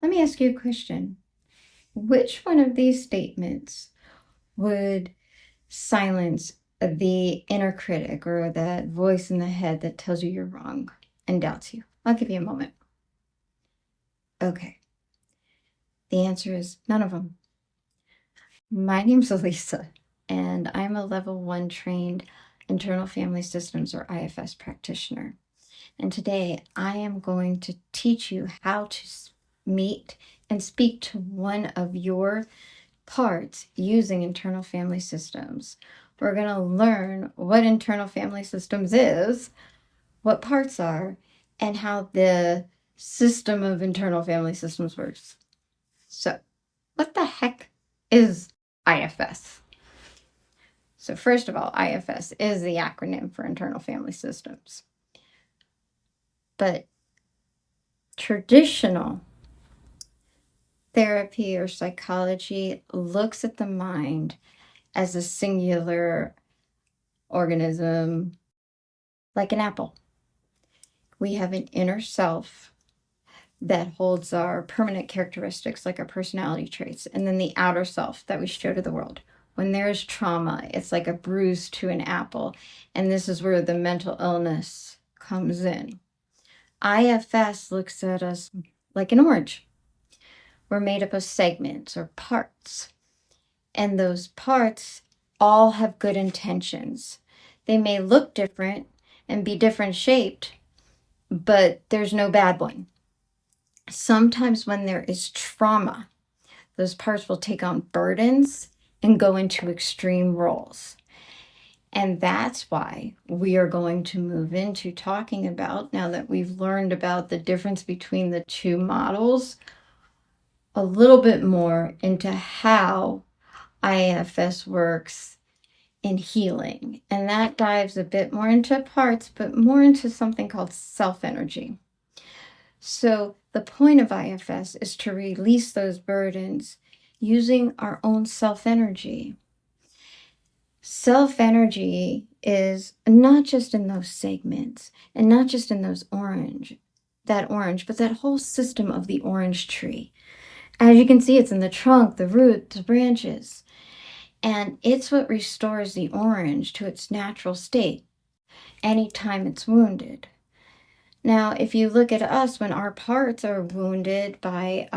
Let me ask you a question. Which one of these statements would silence the inner critic or that voice in the head that tells you you're wrong and doubts you? I'll give you a moment. Okay. The answer is none of them. My name's Alisa, and I'm a level 1 trained internal family systems or IFS practitioner. And today I am going to teach you how to meet and speak to one of your parts using internal family systems. We're going to learn what internal family systems is, what parts are, and how the system of internal family systems works. So, what the heck is IFS? So first of all, IFS is the acronym for internal family systems. But traditional therapy or psychology looks at the mind as a singular organism, like an apple. We have an inner self that holds our permanent characteristics, like our personality traits, and then the outer self that we show to the world. When there's trauma, it's like a bruise to an apple, and this is where the mental illness comes in. IFS looks at us like an orange. We're made up of segments or parts, and those parts all have good intentions. They may look different and be different shaped, but there's no bad one. Sometimes when there is trauma, those parts will take on burdens and go into extreme roles. And that's why we are going to move into talking about, now that we've learned about the difference between the two models, a little bit more into how IFS works in healing. And that dives a bit more into parts, but more into something called self-energy. So the point of IFS is to release those burdens using our own self-energy. Self-energy is not just in those segments and not just in those orange, but that whole system of the orange tree. As you can see, it's in the trunk, the root, the branches. And it's what restores the orange to its natural state anytime it's wounded. Now, if you look at us, when our parts are wounded by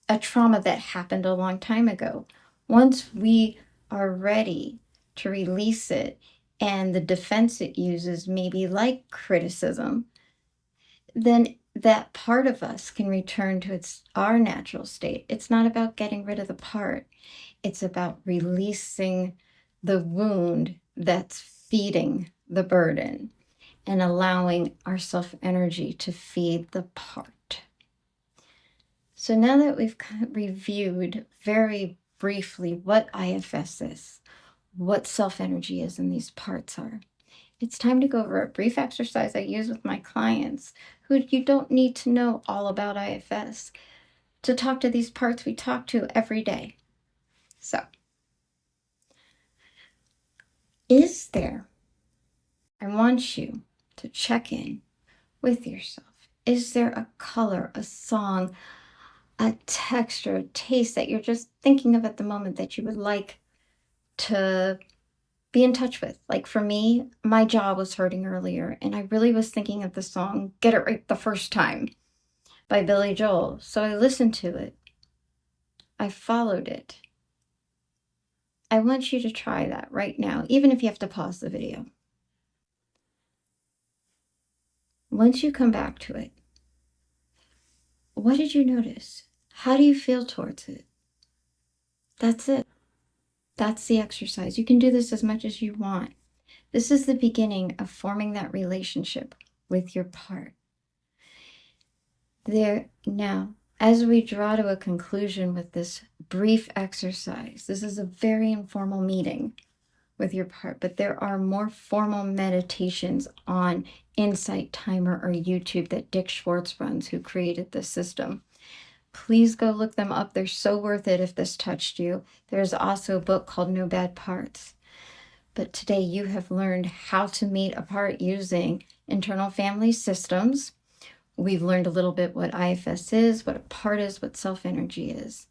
a trauma that happened a long time ago, once we are ready to release it and the defense it uses maybe like criticism, then that part of us can return to our natural state. It's not about getting rid of the part. It's about releasing the wound that's feeding the burden and allowing our self-energy to feed the part. So now that we've reviewed very briefly what IFS is, what self-energy is and these parts are, it's time to go over a brief exercise I use with my clients who you don't need to know all about IFS to talk to these parts we talk to every day. So, I want you to check in with yourself. Is there a color, a song, a texture, a taste that you're just thinking of at the moment that you would like to be in touch with? Like for me, my jaw was hurting earlier, and I really was thinking of the song Get It Right the First Time by Billy Joel. So I listened to it. I followed it. I want you to try that right now, even if you have to pause the video. Once you come back to it, what did you notice? How do you feel towards it? That's it. That's the exercise. You can do this as much as you want. This is the beginning of forming that relationship with your part. Now, as we draw to a conclusion with this brief exercise, this is a very informal meeting with your part, but there are more formal meditations on Insight Timer or YouTube that Dick Schwartz runs, who created this system. Please go look them up. They're so worth it if this touched you. There's also a book called No Bad Parts. But today you have learned how to meet a part using internal family systems, we've learned a little bit what IFS is, what a part is, what self-energy is.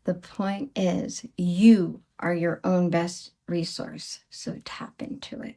The point is, you are your own best resource, so tap into it.